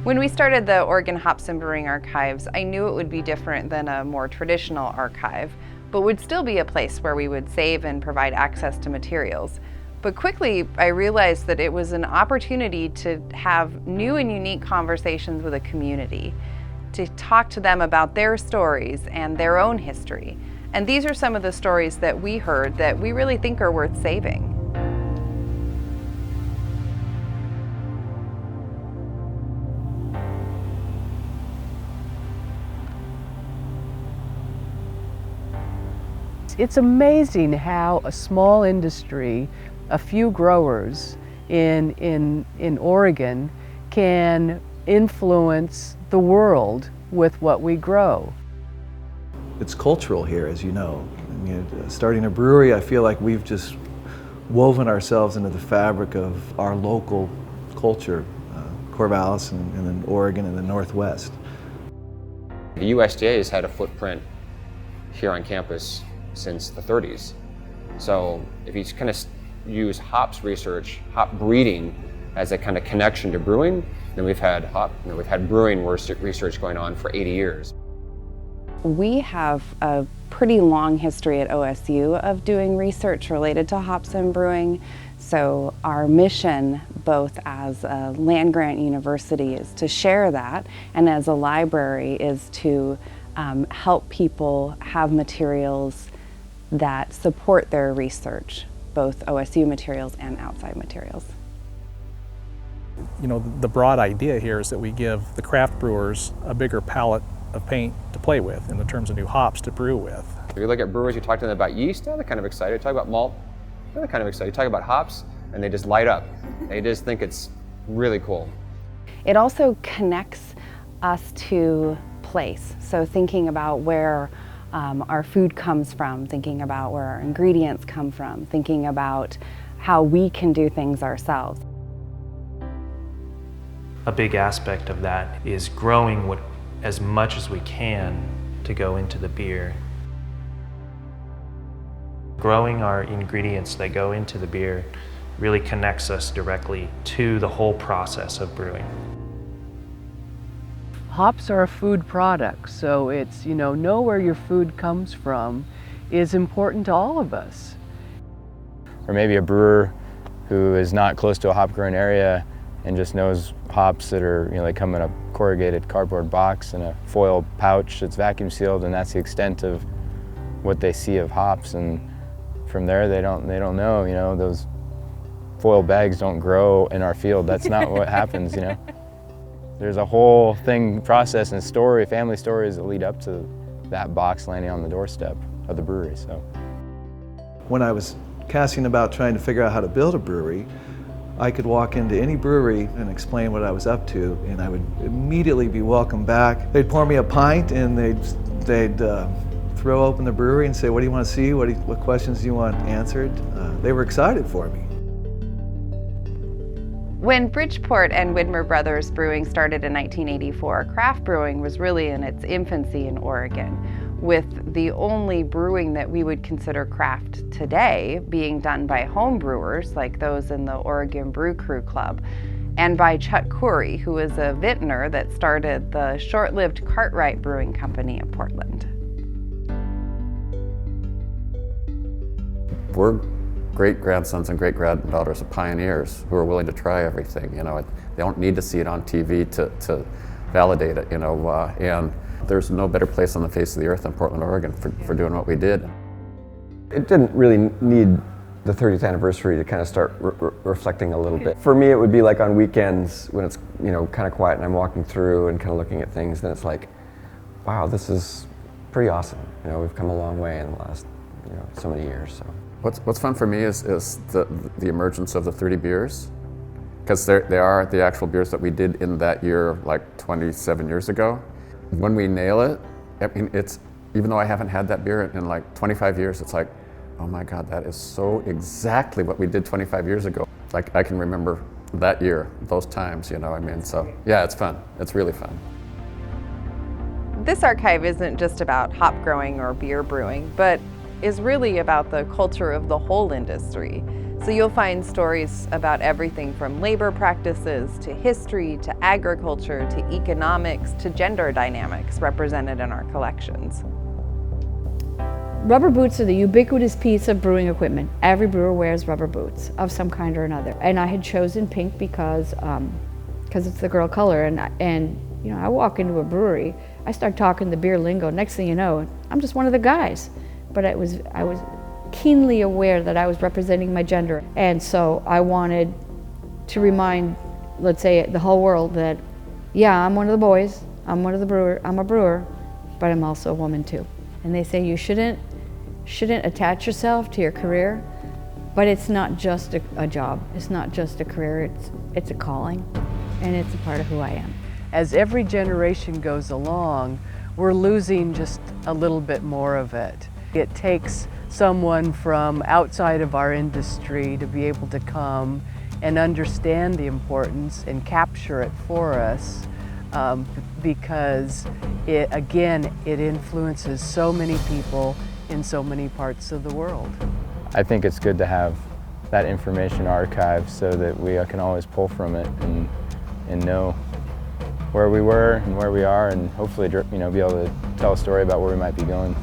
When we started the Oregon Hops and Brewing Archives, I knew it would be different than a more traditional archive, but would still be a place where we would save and provide access to materials. But quickly, I realized that it was an opportunity to have new and unique conversations with a community, to talk to them about their stories and their own history. And these are some of the stories that we heard that we really think are worth saving. It's amazing how a small industry, a few growers in Oregon, can influence the world with what we grow. It's cultural here, as you know. I mean, starting a brewery, I feel like we've just woven ourselves into the fabric of our local culture, Corvallis and then Oregon and the Northwest. The USDA has had a footprint here on campus since the 30s. So if you kind of use hops research, hop breeding as a kind of connection to brewing, then we've had brewing research going on for 80 years. We have a pretty long history at OSU of doing research related to hops and brewing. So our mission, both as a land-grant university, is to share that, and as a library is to help people have materials that support their research, both OSU materials and outside materials. You know, the broad idea here is that we give the craft brewers a bigger palette of paint to play with in the terms of new hops to brew with. If you look at brewers, you talk to them about yeast, they're kind of excited. Talk about malt, they're kind of excited. Talk about hops, and they just light up. They just think it's really cool. It also connects us to place. So thinking about where our food comes from, thinking about where our ingredients come from, thinking about how we can do things ourselves. A big aspect of that is growing as much as we can to go into the beer. Growing our ingredients that go into the beer really connects us directly to the whole process of brewing. Hops are a food product, so it's, know where your food comes from is important to all of us. Or maybe a brewer who is not close to a hop growing area and just knows hops that are, they come in a corrugated cardboard box in a foil pouch that's vacuum sealed, and that's the extent of what they see of hops. And from there, they don't know, those foil bags don't grow in our field. That's not what happens, There's a whole process and story, family stories that lead up to that box landing on the doorstep of the brewery. So, when I was casting about trying to figure out how to build a brewery, I could walk into any brewery and explain what I was up to, and I would immediately be welcomed back. They'd pour me a pint, and they'd throw open the brewery and say, "What do you want to see? What questions do you want answered?" They were excited for me. When Bridgeport and Widmer Brothers Brewing started in 1984, craft brewing was really in its infancy in Oregon, with the only brewing that we would consider craft today being done by home brewers like those in the Oregon Brew Crew Club, and by Chuck Korey, who was a vintner that started the short-lived Cartwright Brewing Company in Portland. We're great-grandsons and great-granddaughters of pioneers who are willing to try everything. They don't need to see it on TV to validate it, and there's no better place on the face of the earth than Portland, Oregon for doing what we did. It didn't really need the 30th anniversary to kind of start reflecting a little bit. For me, it would be like on weekends when it's kind of quiet and I'm walking through and kind of looking at things, then it's like, wow, this is pretty awesome. We've come a long way in the last so many years. So. What's fun for me is the emergence of the 30 beers, because they are the actual beers that we did in that year, like 27 years ago. When we nail it, it's, even though I haven't had that beer in like 25 years, it's like, oh my God, that is so exactly what we did 25 years ago. Like, I can remember that year, those times, so yeah, it's fun. It's really fun. This archive isn't just about hop growing or beer brewing, but is really about the culture of the whole industry. So you'll find stories about everything from labor practices to history to agriculture to economics to gender dynamics represented in our collections. Rubber boots are the ubiquitous piece of brewing equipment. Every brewer wears rubber boots of some kind or another. And I had chosen pink because it's the girl color. And you know, I walk into a brewery, I start talking the beer lingo. Next thing you know, I'm just one of the guys. But I was keenly aware that I was representing my gender. And so I wanted to remind, let's say, the whole world that, yeah, I'm one of the boys, I'm a brewer, but I'm also a woman too. And they say you shouldn't attach yourself to your career, but it's not just a job. It's not just a career, it's a calling, and it's a part of who I am. As every generation goes along, we're losing just a little bit more of it. It takes someone from outside of our industry to be able to come and understand the importance and capture it for us, because it influences so many people in so many parts of the world. I think it's good to have that information archived so that we can always pull from it and know where we were and where we are, and hopefully, you know, be able to tell a story about where we might be going.